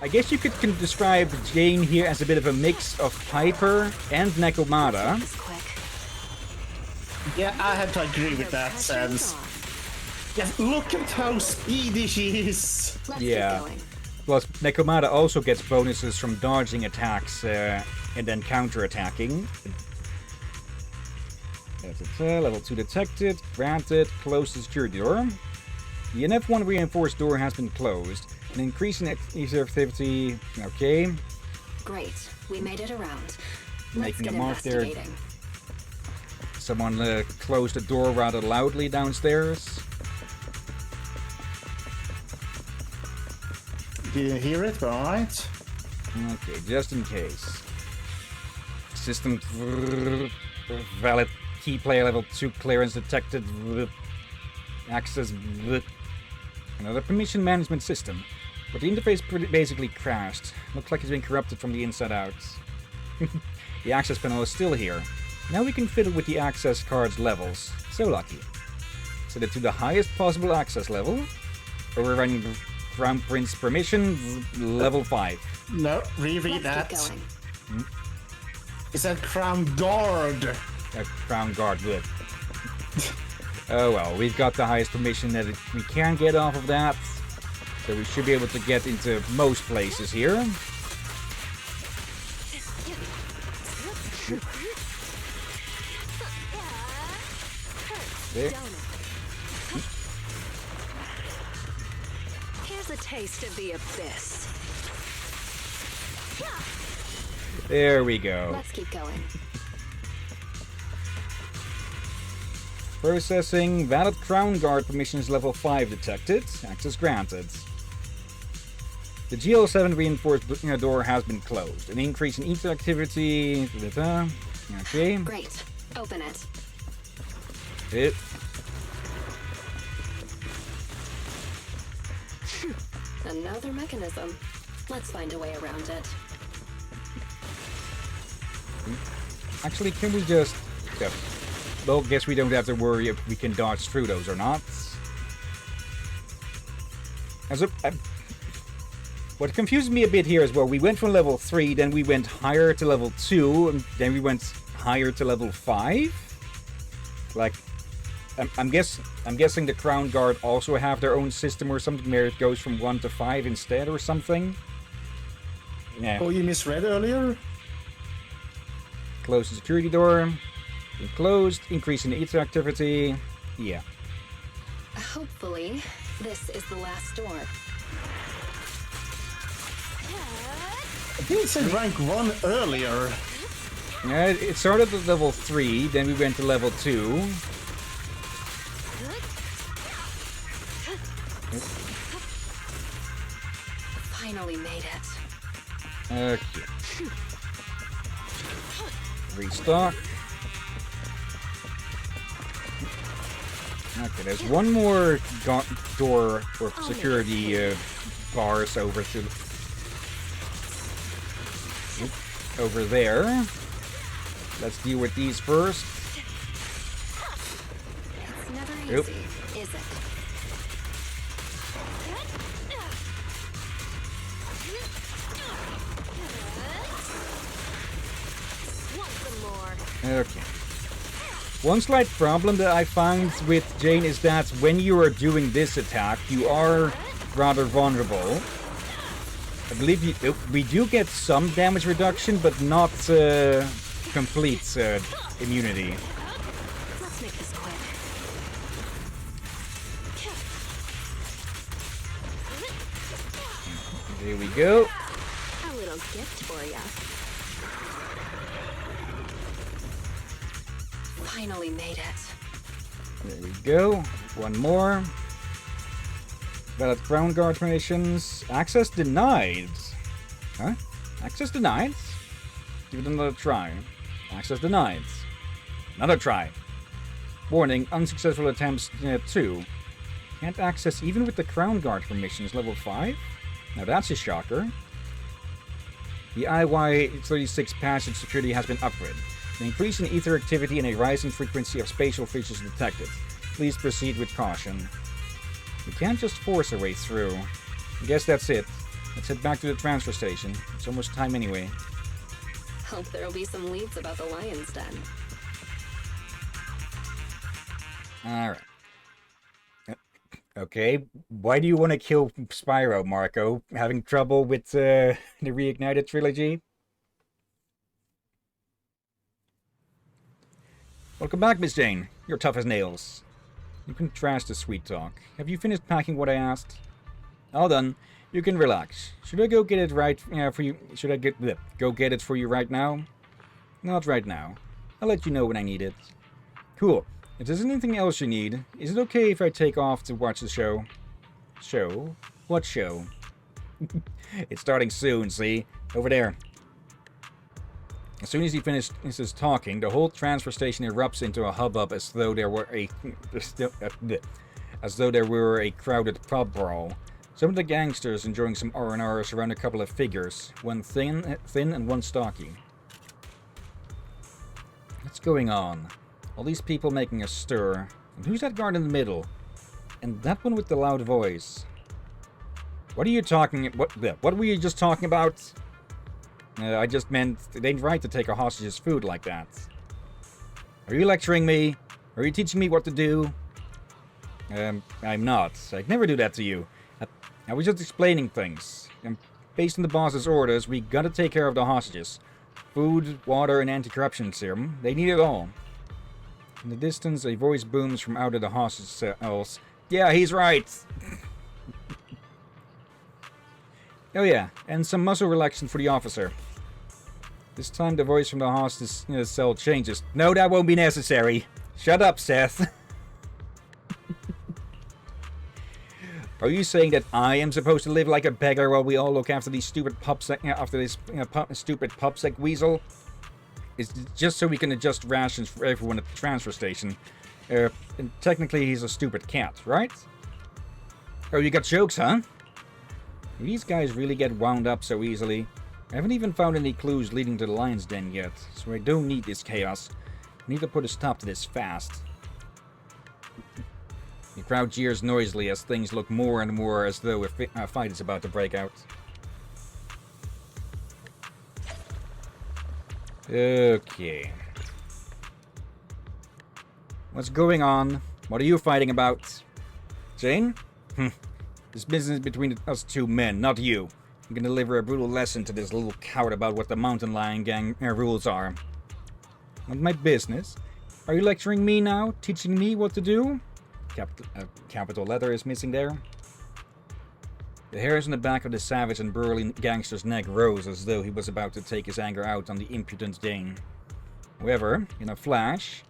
I guess you could describe Jane here as a bit of a mix of Piper and Nekomata. Yeah, I have to agree with that sense. Yeah, look at how speedy she is. Yeah. Plus, Nekomata also gets bonuses from dodging attacks and then counter-attacking. That's it. Level 2 detected. Granted. Close the security door. The NF1 reinforced door has been closed. An increase in ether activity. Okay. Great. We made it around. Making a mark there. Someone closed the door rather loudly downstairs. Didn't hear it, but alright. Okay, just in case. System valid key player level 2 clearance detected. Access. Another permission management system. But the interface basically crashed. Looks like it's been corrupted from the inside out. The access panel is still here. Now we can fiddle with the access card's levels. So lucky. Set it to the highest possible access level. Overriding Crown Prince permission, level 5. No, reread that. It said Crown Guard. Crown Guard, good. Oh well, we've got the highest permission that we can get off of that. So we should be able to get into most places here. There. Here's a taste of the abyss. There we go. Let's keep going. Processing. Valid Crown Guard permissions level 5 detected. Access granted. The GL7 reinforced door has been closed. An increase in ether activity. Okay. Great. Open it. Another mechanism. Let's find a way around it. Actually, can we just... Yeah. Well, guess we don't have to worry if we can dodge through those or not. What confuses me a bit here as well, we went from level 3, then we went higher to level 2, and then we went higher to level 5? Like, I'm guessing the Crown Guard also have their own system or something where it goes from 1 to 5 instead or something. Yeah. Oh, you misread earlier? Close the security door. Closed. Increase in ether activity. Yeah. Hopefully, this is the last door. I think it said rank 1 earlier. Yeah, it started at level 3, then we went to level 2. Finally made it. Okay. Restock. Okay, there's one more door or security bars over there. Let's deal with these first. It's never easy, is it? Okay. One slight problem that I found with Jane is that when you are doing this attack, you are rather vulnerable. I believe we do get some damage reduction, but not complete immunity. Let's make this quick. There we go. A little gift for ya. Finally made it. There we go. One more. Valid Crown Guard permissions. Access denied. Huh? Access denied? Give it another try. Access denied. Another try. Warning, unsuccessful attempts 2. Can't access even with the Crown Guard permissions level 5? Now that's a shocker. The IY36 passage security has been upgraded. An increase in ether activity and a rising frequency of spatial features detected. Please proceed with caution. We can't just force our way through. I guess that's it. Let's head back to the transfer station. It's almost time anyway. Hope there'll be some leads about the lion's den. Alright. Okay, why do you want to kill Spyro, Marco? Having trouble with the Reignited trilogy? Welcome back, Miss Jane. You're tough as nails. You can trash the sweet talk. Have you finished packing what I asked? All done. You can relax. Should I go get it right for you? Should I go get it for you right now? Not right now. I'll let you know when I need it. Cool. If there's anything else you need, is it okay if I take off to watch the show? Show? What show? It's starting soon, see? Over there. As soon as he finishes talking, the whole transfer station erupts into a hubbub as though there were a crowded pub brawl. Some of the gangsters enjoying some R&R surround a couple of figures, one thin and one stocky. What's going on? All these people making a stir. And who's that guard in the middle? And that one with the loud voice. What are you talking... What were you just talking about? I just meant it ain't right to take a hostage's food like that. Are you lecturing me? Are you teaching me what to do? I'm not. I'd never do that to you. I was just explaining things. And based on the boss's orders, we gotta take care of the hostages. Food, water, and anti-corruption serum. They need it all. In the distance, a voice booms from out of the hostage cells. Yeah, he's right! Oh yeah, and some muscle relaxant for the officer. This time the voice from the hostage cell changes. No, that won't be necessary. Shut up, Seth. Are you saying that I am supposed to live like a beggar while we all look after these stupid stupid pupsec weasel? It's just so we can adjust rations for everyone at the transfer station. And technically, he's a stupid cat, right? Oh, you got jokes, huh? These guys really get wound up so easily. I haven't even found any clues leading to the lion's den yet, so I don't need this chaos. I need to put a stop to this fast. The crowd jeers noisily as things look more and more as though a fight is about to break out. Okay. What's going on? What are you fighting about? Jane? This business between us two men, not you. I'm gonna deliver a brutal lesson to this little coward about what the mountain lion gang rules are. Not my business. Are you lecturing me now? Teaching me what to do? Capital letter is missing there. The hairs on the back of the savage and burly gangster's neck rose as though he was about to take his anger out on the impudent Dane. However, in a flash...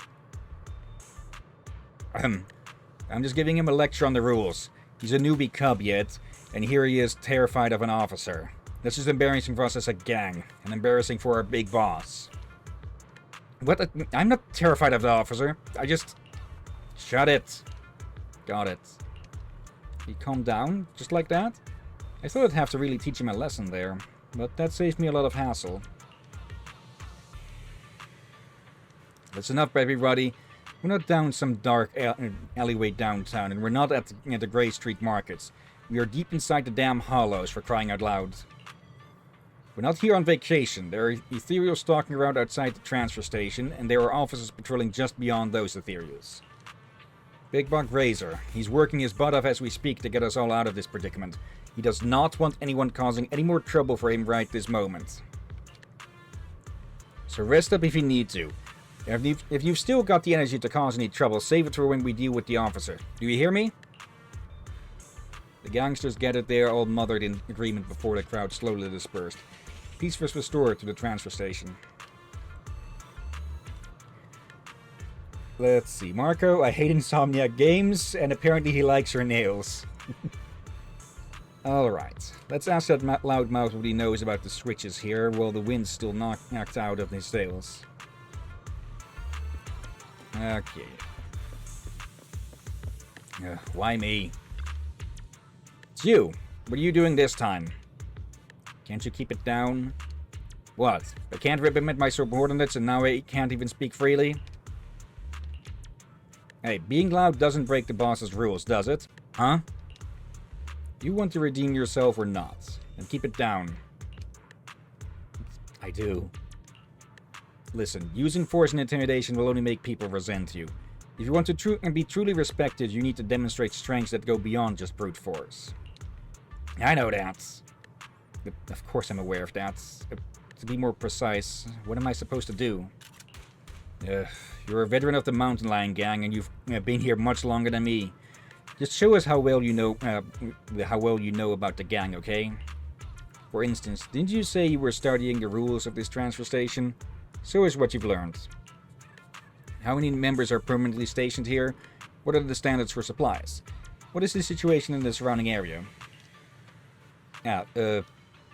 I'm just giving him a lecture on the rules. He's a newbie cub yet, and here he is terrified of an officer. That's just embarrassing for us as a gang, and embarrassing for our big boss. What? I'm not terrified of the officer. I just... Shut it. Got it. He calmed down, just like that? I thought I'd have to really teach him a lesson there, but that saved me a lot of hassle. That's enough, baby Ruddy. We're not down some dark alleyway downtown, and we're not at the Grey Street markets. We are deep inside the damn hollows, for crying out loud. We're not here on vacation. There are ethereals stalking around outside the transfer station, and there are officers patrolling just beyond those ethereals. Big Buck Razor. He's working his butt off as we speak to get us all out of this predicament. He does not want anyone causing any more trouble for him right this moment. So rest up if you need to. If you've still got the energy to cause any trouble, save it for when we deal with the officer. Do you hear me? The gangsters gathered there, all mothered in agreement before the crowd slowly dispersed. Peace was restored to the transfer station. Let's see. Marco, I hate Insomniac games, and apparently he likes your nails. Alright. Let's ask that loudmouth what he knows about the switches here, while the wind's still knocked out of his sails. Okay. Why me? It's you. What are you doing this time? Can't you keep it down? What? I can't rip him at my subordinates and now I can't even speak freely? Hey, being loud doesn't break the boss's rules, does it? Huh? You want to redeem yourself or not? And keep it down. I do. Listen, using force and intimidation will only make people resent you. If you want to be truly respected, you need to demonstrate strengths that go beyond just brute force. I know that. Of course I'm aware of that. To be more precise, what am I supposed to do? You're a veteran of the Mountain Lion Gang, and you've been here much longer than me. Just show us how well you know about the gang, okay? For instance, didn't you say you were studying the rules of this transfer station? Show us what you've learned. How many members are permanently stationed here? What are the standards for supplies? What is the situation in the surrounding area?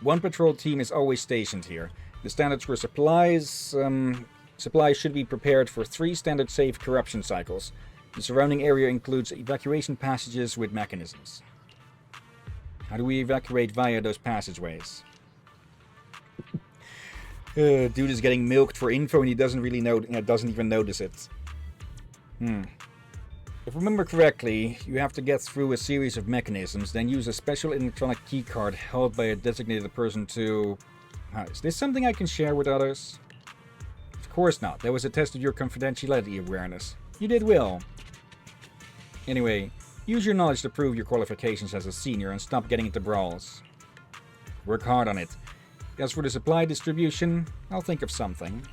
One patrol team is always stationed here. The standards for supplies... supplies should be prepared for 3 standard safe corruption cycles. The surrounding area includes evacuation passages with mechanisms. How do we evacuate via those passageways? Dude is getting milked for info and he doesn't even notice it. If I remember correctly, you have to get through a series of mechanisms, then use a special electronic keycard held by a designated person to... is this something I can share with others? Of course not. That was a test of your confidentiality awareness. You did well. Anyway, use your knowledge to prove your qualifications as a senior and stop getting into brawls. Work hard on it. As for the supply distribution, I'll think of something.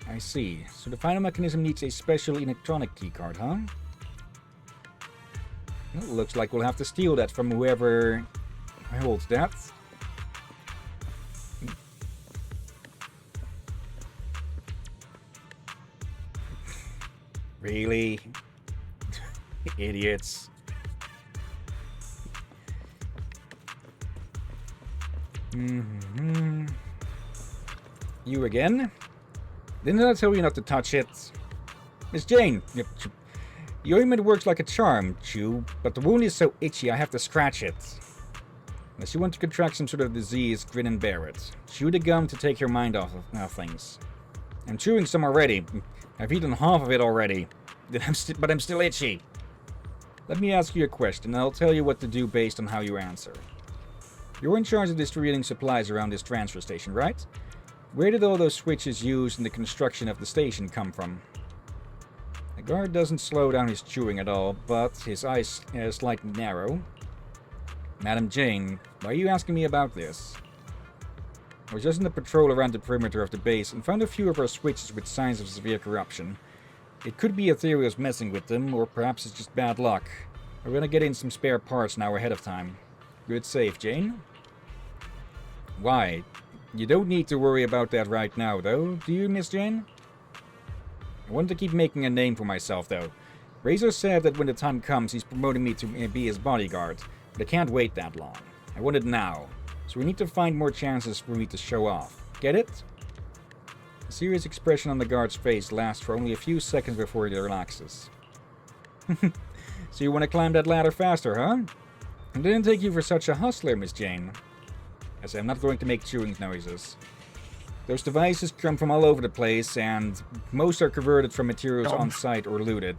I see. So the final mechanism needs a special electronic keycard, huh? Well, looks like we'll have to steal that from whoever holds that. Really? Idiots. You again? Didn't I tell you not to touch it? Miss Jane, the ointment works like a charm, Chew, but the wound is so itchy I have to scratch it. Unless you want to contract some sort of disease, grin and bear it. Chew the gum to take your mind off of things. I'm chewing some already. I've eaten half of it already. But I'm still itchy. Let me ask you a question, and I'll tell you what to do based on how you answer. You're in charge of distributing supplies around this transfer station, right? Where did all those switches used in the construction of the station come from? The guard doesn't slow down his chewing at all, but his eyes slightly narrow. Madam Jane, why are you asking me about this? I was just in the patrol around the perimeter of the base and found a few of our switches with signs of severe corruption. It could be Ethereal's messing with them, or perhaps it's just bad luck. We're gonna get in some spare parts now ahead of time. Good save, Jane? Why? You don't need to worry about that right now, though, do you, Miss Jane? I want to keep making a name for myself, though. Razor said that when the time comes, he's promoting me to be his bodyguard, but I can't wait that long. I want it now, so we need to find more chances for me to show off. Get it? The serious expression on the guard's face lasts for only a few seconds before he relaxes. So you want to climb that ladder faster, huh? I didn't take you for such a hustler, Miss Jane. I say I'm not going to make chewing noises. Those devices come from all over the place, and most are converted from materials on site or looted.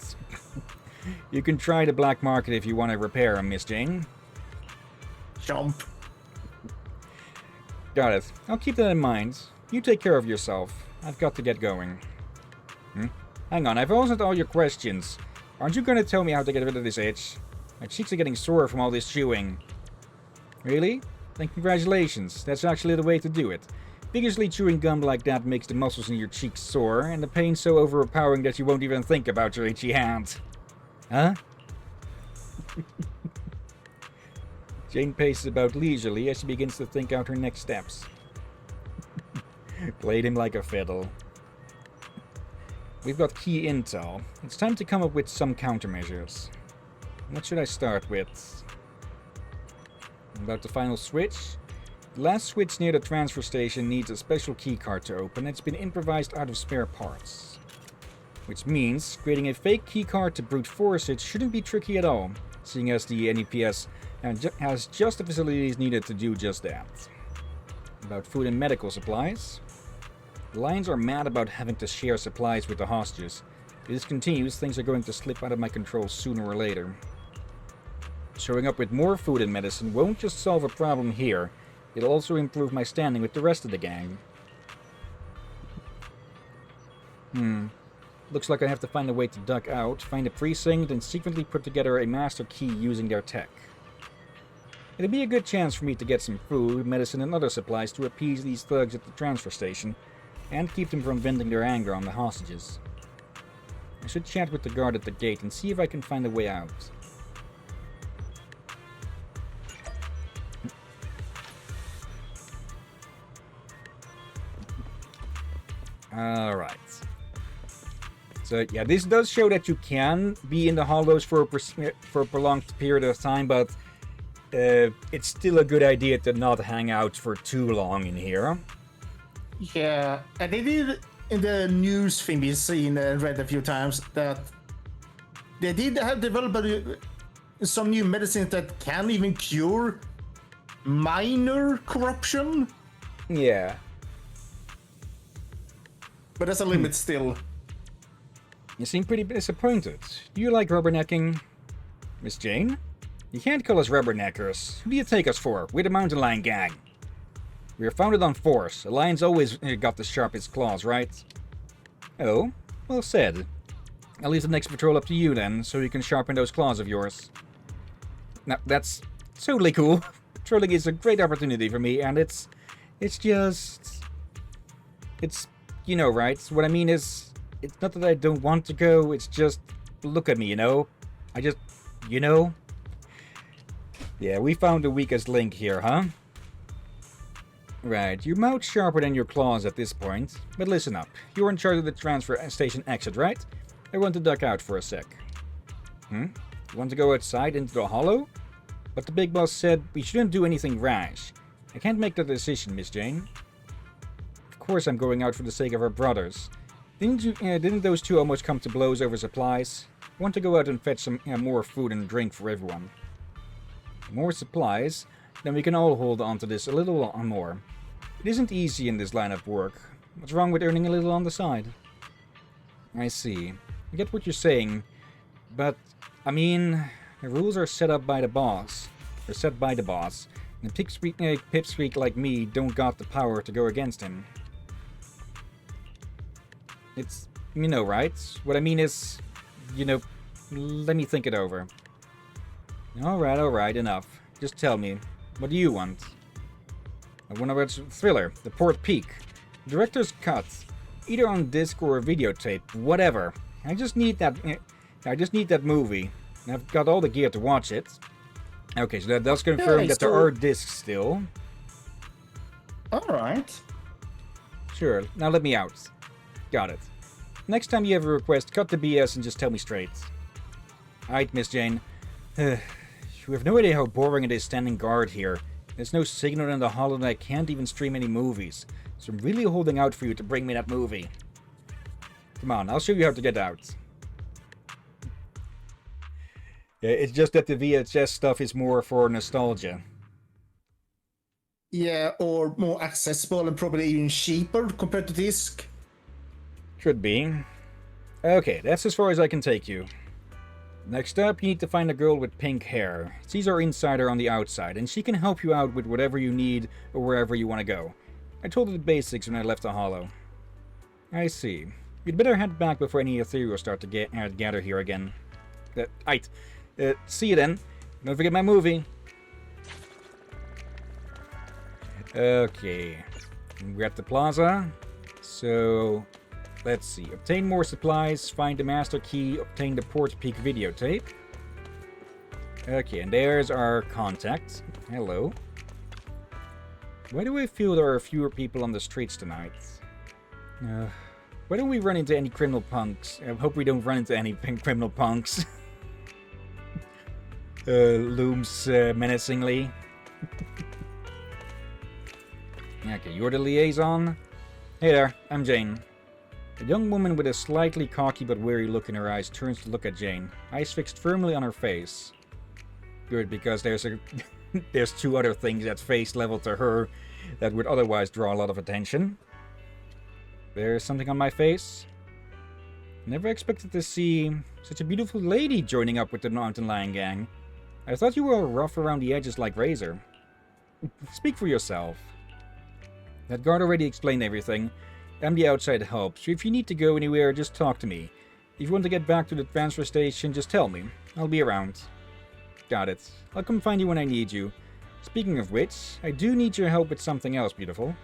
You can try the black market if you want to repair them, Miss Jane. Jump. Got it. I'll keep that in mind. You take care of yourself. I've got to get going. Hang on, I've answered all your questions. Aren't you going to tell me how to get rid of this itch? My cheeks are getting sore from all this chewing. Really? Then congratulations. That's actually the way to do it. Vigorously chewing gum like that makes the muscles in your cheeks sore, and the pain so overpowering that you won't even think about your itchy hand. Huh? Jane paces about leisurely as she begins to think out her next steps. Played him like a fiddle. We've got key intel. It's time to come up with some countermeasures. What should I start with? About the final switch? The last switch near the transfer station needs a special keycard to open. It's been improvised out of spare parts. Which means creating a fake keycard to brute force it shouldn't be tricky at all, seeing as the NEPS has just the facilities needed to do just that. About food and medical supplies. The Lions are mad about having to share supplies with the hostages. If this continues, things are going to slip out of my control sooner or later. Showing up with more food and medicine won't just solve a problem here, it'll also improve my standing with the rest of the gang. Looks like I have to find a way to duck out, find a precinct, and secretly put together a master key using their tech. It'll be a good chance for me to get some food, medicine, and other supplies to appease these thugs at the transfer station, and keep them from venting their anger on the hostages. I should chat with the guard at the gate and see if I can find a way out. Alright. So, yeah, this does show that you can be in the hollows for a prolonged period of time, but it's still a good idea to not hang out for too long in here. Yeah, and they did in the news thing we've seen and read a few times that they did have developed some new medicines that can even cure minor corruption. Yeah. But there's a limit still. You seem pretty disappointed. Do you like rubbernecking? Miss Jane? You can't call us rubberneckers. Who do you take us for? We're the Mountain Lion Gang. We are founded on force. A lion's always got the sharpest claws, right? Oh, well said. I'll leave the next patrol up to you then, so you can sharpen those claws of yours. Now, that's totally cool. Patrolling is a great opportunity for me, and it's just... It's, you know, right? What I mean is, it's not that I don't want to go, it's just, look at me, you know? I just, you know? Yeah, we found the weakest link here, huh? Right, your mouth's sharper than your claws at this point. But listen up, you're in charge of the transfer station exit, right? I want to duck out for a sec. You want to go outside into the hollow? But the big boss said we shouldn't do anything rash. I can't make that decision, Miss Jane. Of course I'm going out for the sake of our brothers. Didn't those two almost come to blows over supplies? I want to go out and fetch some more food and drink for everyone. More supplies? Then we can all hold on to this a little more. It isn't easy in this line of work. What's wrong with earning a little on the side? I see. I get what you're saying, but, I mean, the rules are set up by the boss. They're set by the boss. And a pipsqueak like me don't got the power to go against him. It's, you know, right? What I mean is, you know, let me think it over. Alright, enough. Just tell me, what do you want? I want to watch Thriller, The Port Peak. Director's cut. Either on disc or a videotape, whatever. I just need that movie. And I've got all the gear to watch it. Okay, so that does confirm that there are discs still. Alright. Sure, now let me out. Got it. Next time you have a request, cut the BS and just tell me straight. Alright, Miss Jane. You have no idea how boring it is standing guard here. There's no signal in the hollow and I can't even stream any movies. So I'm really holding out for you to bring me that movie. Come on, I'll show you how to get out. Yeah, it's just that the VHS stuff is more for nostalgia. Yeah, or more accessible and probably even cheaper compared to disc. Should be. Okay, that's as far as I can take you. Next up, you need to find a girl with pink hair. She's our insider on the outside, and she can help you out with whatever you need or wherever you want to go. I told her the basics when I left the hollow. I see. You'd better head back before any ethereals start to gather here again. See you then. Don't forget my movie. Okay. We're at the plaza. So, let's see. Obtain more supplies, find the master key, obtain the Port Peak videotape. Okay, and there's our contact. Hello. Why do I feel there are fewer people on the streets tonight? Why don't we run into any criminal punks? I hope we don't run into any criminal punks. Looms menacingly. Okay, you're the liaison? Hey there, I'm Jane. A young woman with a slightly cocky but weary look in her eyes turns to look at Jane, eyes fixed firmly on her face. Good, because there's two other things at face level to her that would otherwise draw a lot of attention. There's something on my face. Never expected to see such a beautiful lady joining up with the Mountain Lion Gang. I thought you were rough around the edges like Razor. Speak for yourself. That guard already explained everything. I'm the outside help, so if you need to go anywhere, just talk to me. If you want to get back to the transfer station, just tell me. I'll be around. Got it. I'll come find you when I need you. Speaking of which, I do need your help with something else, beautiful.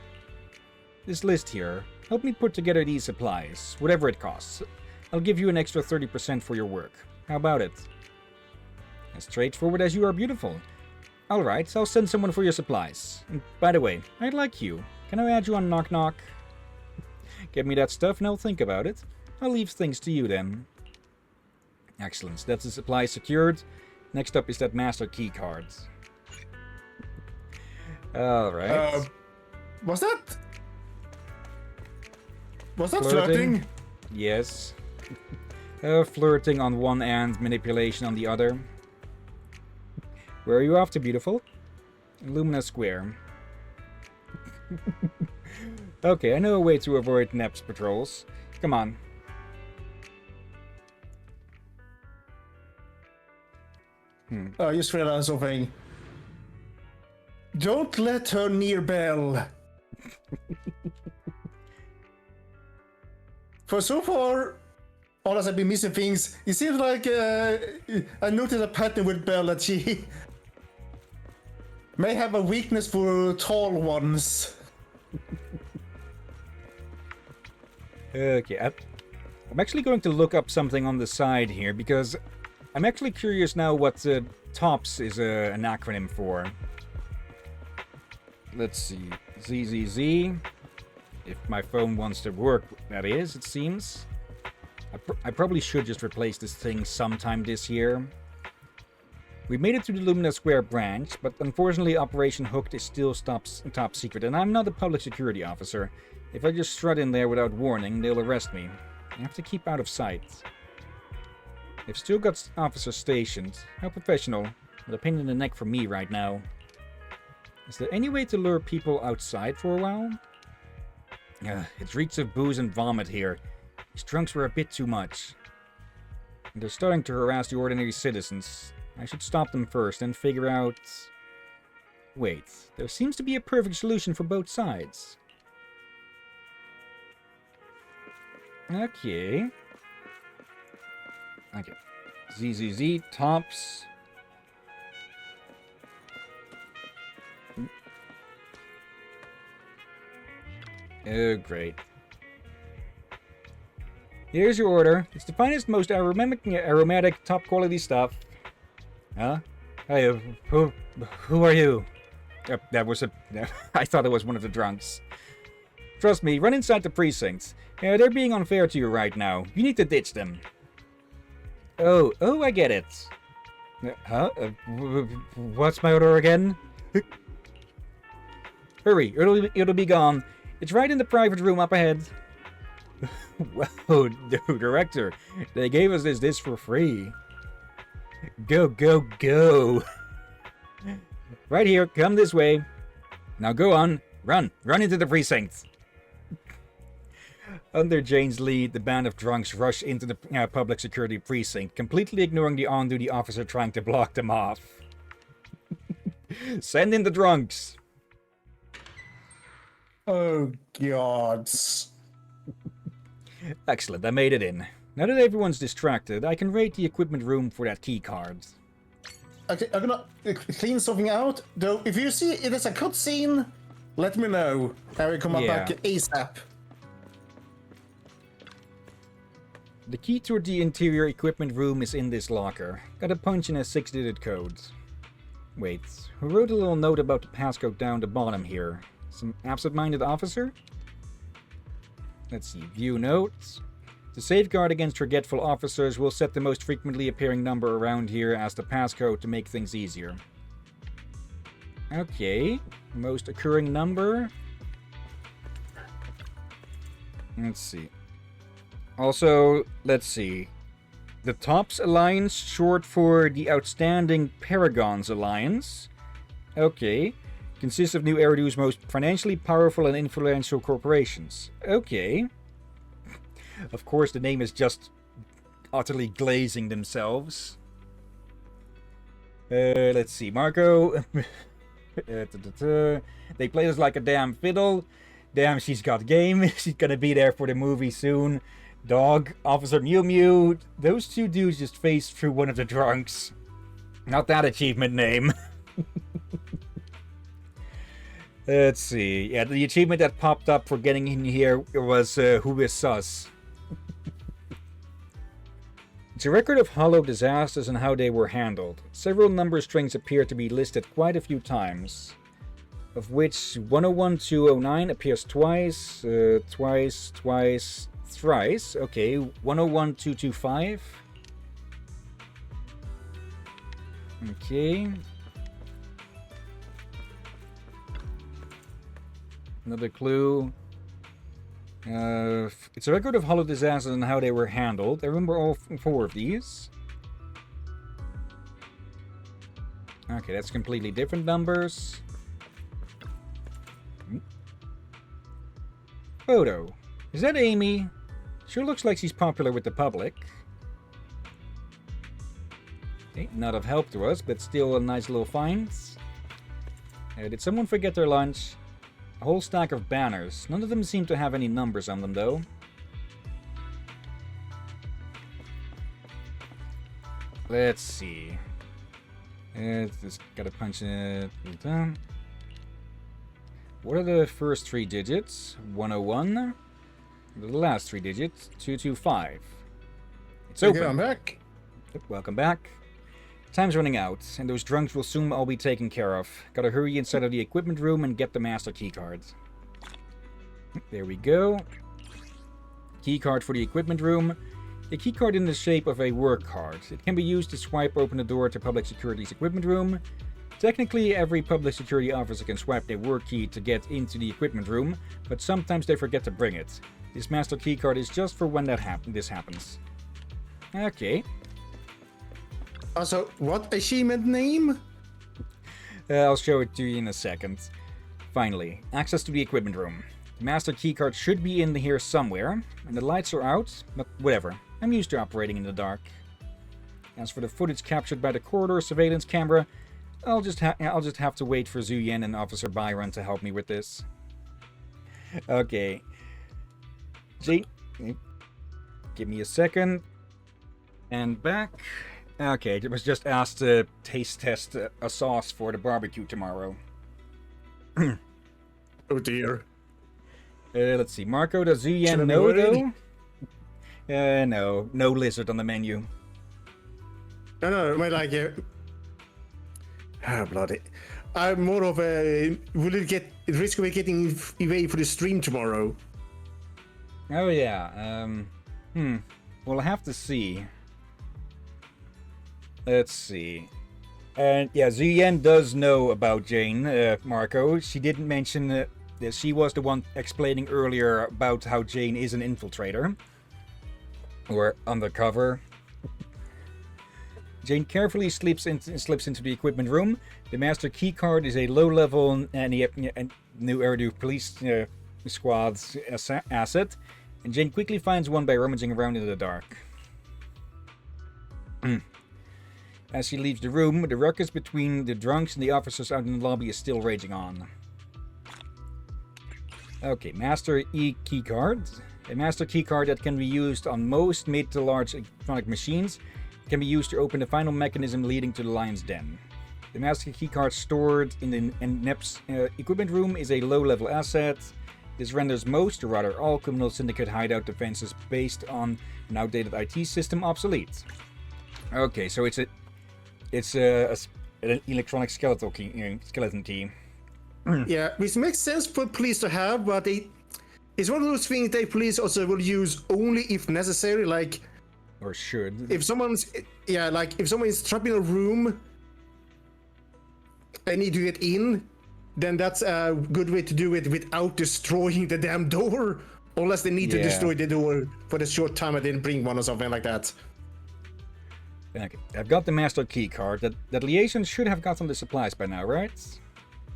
This list here. Help me put together these supplies, whatever it costs. I'll give you an extra 30% for your work. How about it? As straightforward as you are beautiful. Alright, I'll send someone for your supplies. And by the way, I like you. Can I add you on Knock Knock? Get me that stuff and I'll think about it. I'll leave things to you then. Excellent, that's the supply secured. Next up is that master key card. Alright. Was that flirting? Yes. Flirting on one end, manipulation on the other. Where are you off to, beautiful? Lumina Square. Okay, I know a way to avoid Nep's patrols. Come on. I just realized something. Don't let her near Belle. For so far, all as I've been missing things, it seems like I noticed a pattern with Belle that she may have a weakness for tall ones. Okay, I'm actually going to look up something on the side here because I'm actually curious now what TOPS is an acronym for. Let's see. ZZZ. If my phone wants to work, that is, it seems. I probably should just replace this thing sometime this year. We made it to the Lumina Square branch, but unfortunately Operation Hooked is still top secret, and I'm not a public security officer. If I just strut in there without warning, they'll arrest me. I have to keep out of sight. They've still got officers stationed. How professional. With a pain in the neck for me right now. Is there any way to lure people outside for a while? It reeks of booze and vomit here. These drunks were a bit too much. And they're starting to harass the ordinary citizens. I should stop them first and figure out... Wait, there seems to be a perfect solution for both sides. Okay. ZZZ, TOPS. Oh, great. Here's your order. It's the finest, most aromatic, top-quality stuff. Huh? Hey, who are you? That was a... I thought it was one of the drunks. Trust me, run inside the precinct. They're being unfair to you right now. You need to ditch them. Oh, I get it. Huh? What's my order again? Hurry, it'll be gone. It's right in the private room up ahead. Whoa, Director, they gave us this for free. Go, go, go. Right here, come this way. Now go on, run into the precinct. Under Jane's lead, the band of drunks rush into the public security precinct, completely ignoring the on-duty officer trying to block them off. Send in the drunks. Oh, God. Excellent, I made it in. Now that everyone's distracted, I can raid the equipment room for that key card. Okay, I'm gonna clean something out. Though, if you see it is a cutscene, let me know. I will come back ASAP. The key to the interior equipment room is in this locker. Gotta punch in a 6-digit code. Wait, who wrote a little note about the passcode down the bottom here? Some absent-minded officer? Let's see, view notes. To safeguard against forgetful officers, we'll set the most frequently appearing number around here as the passcode to make things easier. Okay, most occurring number. Let's see. Also, let's see. The TOPS Alliance, short for the Outstanding Paragons Alliance. Okay. Consists of New Eridu's most financially powerful and influential corporations. Okay. Of course, the name is just utterly glazing themselves. Let's see, Marco. They play us like a damn fiddle. Damn, she's got game. She's gonna be there for the movie soon. Dog, Officer Mew Mew. Those two dudes just phased through one of the drunks. Not that achievement name. Let's see. Yeah, the achievement that popped up for getting in here was Who is Sus? It's a record of hollow disasters and how they were handled. Several number strings appear to be listed quite a few times, of which 101209 appears twice, thrice. Okay, 101225. Okay. Another clue. It's a record of hollow disasters and how they were handled. I remember all four of these. Okay, that's completely different numbers. Photo. Is that Amy? Sure looks like she's popular with the public. Okay, not of help to us, but still a nice little find. Did someone forget their lunch? A whole stack of banners. None of them seem to have any numbers on them, though. Let's see. Just gotta punch it. What are the first three digits? 101. The last three digits? 225. It's open. Okay, I'm back. Yep, welcome back. Time's running out, and those drunks will soon all be taken care of. Gotta hurry inside of the equipment room and get the master keycard. There we go. Keycard for the equipment room. A keycard in the shape of a work card. It can be used to swipe open the door to public security's equipment room. Technically, every public security officer can swipe their work key to get into the equipment room, but sometimes they forget to bring it. This master keycard is just for when this happens. Okay. Also, what achievement name? I'll show it to you in a second. Finally, access to the equipment room. The master keycard should be in here somewhere, and the lights are out, but whatever. I'm used to operating in the dark. As for the footage captured by the corridor surveillance camera, I'll just have to wait for Zuyen and Officer Byron to help me with this. Okay. See? Give me a second. And back. Okay, it was just asked to taste test a sauce for the barbecue tomorrow. Oh dear. Let's see. Marco, does Zuyen know, though? No lizard on the menu. No, like bloody. I'm more of a. Will it get risk of it getting away for the stream tomorrow? Oh yeah. We'll have to see. Let's see. And yeah, Zuyen does know about Jane, Marco. She didn't mention that she was the one explaining earlier about how Jane is an infiltrator. Or undercover. Jane carefully slips into the equipment room. The master keycard is a low-level new Eridu police squad's asset, and Jane quickly finds one by rummaging around in the dark. As she leaves the room, the ruckus between the drunks and the officers out in the lobby is still raging on. Okay, Master E keycard. A master keycard that can be used on most mid to large electronic machines. It can be used to open the final mechanism leading to the lion's den. The master keycard stored in the NEP's equipment room is a low-level asset. This renders most, or rather all, criminal syndicate hideout defenses based on an outdated IT system obsolete. Okay, so it's an electronic skeleton key. Yeah, which makes sense for police to have, but it's one of those things that police also will use only if necessary. Like, or should. If someone's if someone is trapped in a room and need to get in, then that's a good way to do it without destroying the damn door. Unless they need to destroy the door for the short time I didn't bring one or something like that. Okay, I've got the master key card. That liaison should have gotten the supplies by now, right?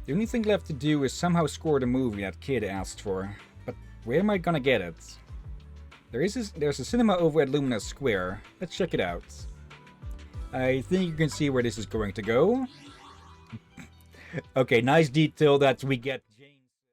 The only thing left to do is somehow score the movie that kid asked for. But where am I gonna get it? There's a cinema over at Lumina Square. Let's check it out. I think you can see where this is going to go. Okay, nice detail that we get